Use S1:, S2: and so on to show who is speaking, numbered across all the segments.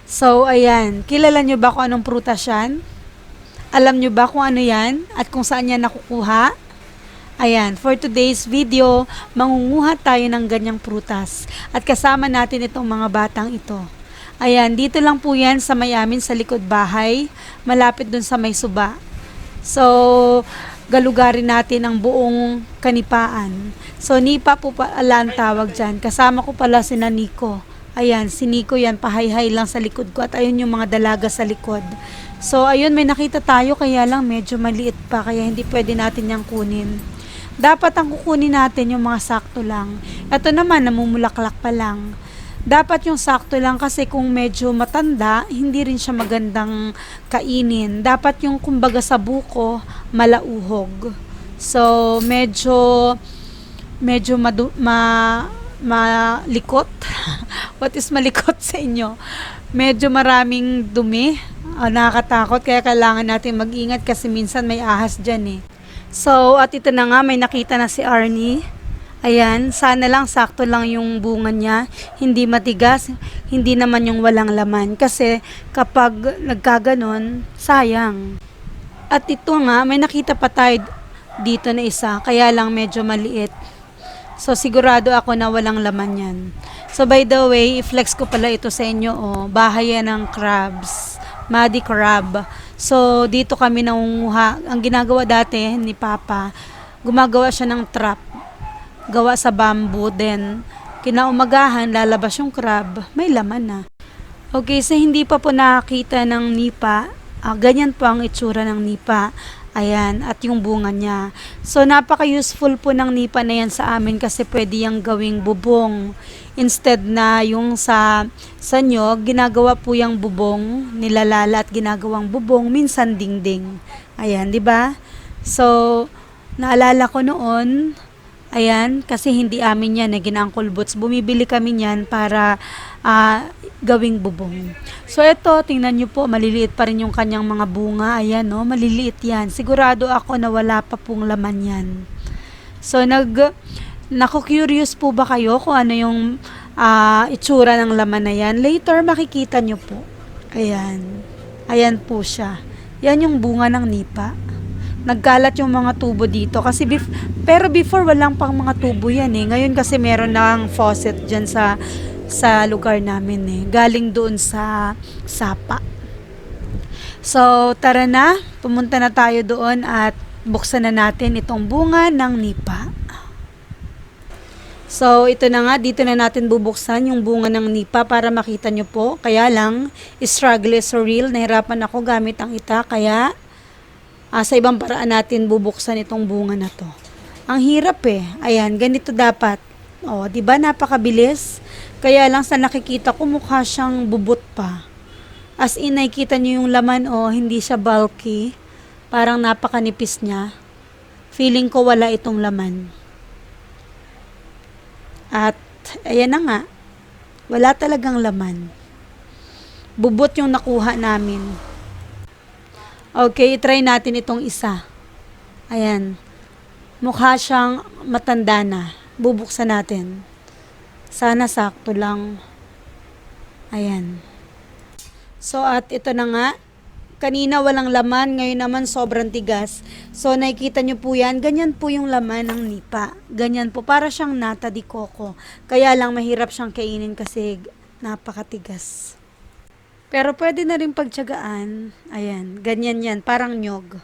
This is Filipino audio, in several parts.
S1: So, ayan. Kilala nyo ba kung anong prutas yan? Alam nyo ba kung ano yan? At kung saan yan nakukuha? Ayan, for today's video, mangunguha tayo ng ganyang prutas. At kasama natin itong mga batang ito. Ayan, dito lang po yan sa may amin sa likod bahay. Malapit dun sa may suba. So, galugarin natin ang buong kanipaan. So, nipa po pala ang tawag dyan. Kasama ko pala si Nico. Ayan, si Nico yan, pahayhay lang sa likod ko. At ayun yung mga dalaga sa likod. So, ayun, may nakita tayo, kaya lang medyo maliit pa. Kaya hindi pwede natin yang kunin. Dapat ang kukunin natin yung mga sakto lang. Ito naman, namumulaklak pa lang. Dapat yung sakto lang kasi kung medyo matanda, hindi rin siya magandang kainin. Dapat yung kumbaga sa buko, malauhog. So, medyo malikot. What is malikot sa inyo? Medyo maraming dumi. Nakakatakot, kaya kailangan natin mag-ingat kasi minsan may ahas dyan eh. So, at ito na nga, may nakita na si Arnie. Ayan, sana lang sakto lang yung bunga niya, hindi matigas, hindi naman yung walang laman. Kasi kapag nagkaganon, sayang. At ito nga, may nakita pa tayo dito na isa, kaya lang medyo maliit. So, sigurado ako na walang laman yan. So, by the way, i-flex ko pala ito sa inyo. Oh, bahay yan ng crabs. Muddy crab. So, dito kami nangunguha. Ang ginagawa dati ni Papa, gumagawa siya ng trap. Gawa sa bamboo. Then, kinaumagahan, lalabas yung crab. May laman na. Okay, so hindi pa po nakakita ng nipa. Ganyan po ang itsura ng nipa. Ayan, at yung bunga niya. So, napaka-useful po ng nipa na yan sa amin kasi pwede yung gawing bubong. Instead na yung sa nyog, ginagawa po yung bubong, nilalala at ginagawang bubong, minsan dingding. Ayan, di ba? So, naalala ko noon, ayan, kasi hindi amin yan, ginangkol boots. Bumibili kami yan para gawing bubong. So, ito, tingnan nyo po, maliliit pa rin yung kanyang mga bunga. Ayan, no, maliliit yan. Sigurado ako na wala pa pong laman yan. So, naku-curious po ba kayo kung ano yung itsura ng laman na yan? Later, makikita nyo po. Ayan. Ayan po siya. Yan yung bunga ng nipa. Nagkalat yung mga tubo dito. Kasi pero before, walang pang mga tubo yan eh. Ngayon kasi meron ng faucet dyan sa lugar namin eh. Galing doon sa sapa. So, tara na. Pumunta na tayo doon at buksan na natin itong bunga ng nipa. So, ito na nga, dito na natin bubuksan yung bunga ng nipa para makita nyo po. Kaya lang, struggle is so real. Nahirapan ako gamit ang ita, kaya sa ibang paraan natin bubuksan itong bunga na to. Ang hirap eh. Ayan, ganito dapat. O, di ba napakabilis? Kaya lang sa nakikita ko, mukha siyang bubot pa. As in, nakikita nyo yung laman, hindi siya bulky. Parang napakanipis niya. Feeling ko wala itong laman. At, ayan na nga, wala talagang laman. Bubot yung nakuha namin. Okay, try natin itong isa. Ayan. Mukha siyang matanda na. Bubuksan natin. Sana sakto lang. Ayan. So, at ito na nga. Kanina walang laman, ngayon naman sobrang tigas. So, nakikita nyo po yan. Ganyan po yung laman ng nipa. Ganyan po. Para siyang nata de coco. Kaya lang mahirap siyang kainin kasi napakatigas. Pero pwede na rin pagtiyagaan. Ayan. Ganyan yan. Parang nyog.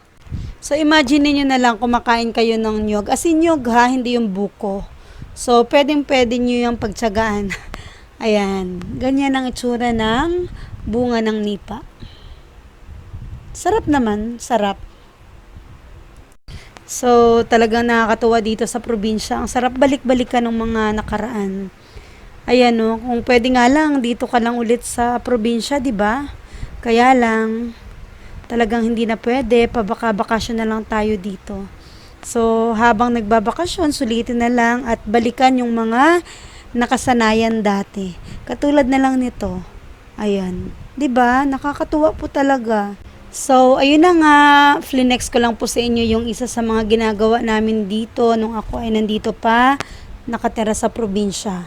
S1: So, imagine niyo na lang kumakain kayo ng nyog. As in nyog ha, hindi yung buko. So, pwede nyo yung pagtiyagaan. Ayan. Ganyan ang itsura ng bunga ng nipa. Sarap naman, sarap. So, talagang nakakatuwa dito sa probinsya. Ang sarap balik-balikan ng mga nakaraan. Ayan o, kung pwede nga lang, dito ka lang ulit sa probinsya, di ba? Kaya lang, talagang hindi na pwede, pabaka-bakasyon na lang tayo dito. So, habang nagbabakasyon, sulitin na lang at balikan yung mga nakasanayan dati. Katulad na lang nito. Ayan. 'Di ba? Nakakatuwa po talaga. So, ayun na nga, flinex ko lang po sa inyo yung isa sa mga ginagawa namin dito nung ako ay nandito pa, nakatira sa probinsya.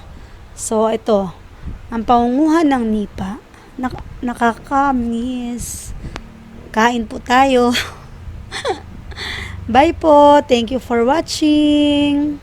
S1: So, ito, ang pangunguha ng nipa. Nakakamiss. Kain po tayo. Bye po. Thank you for watching.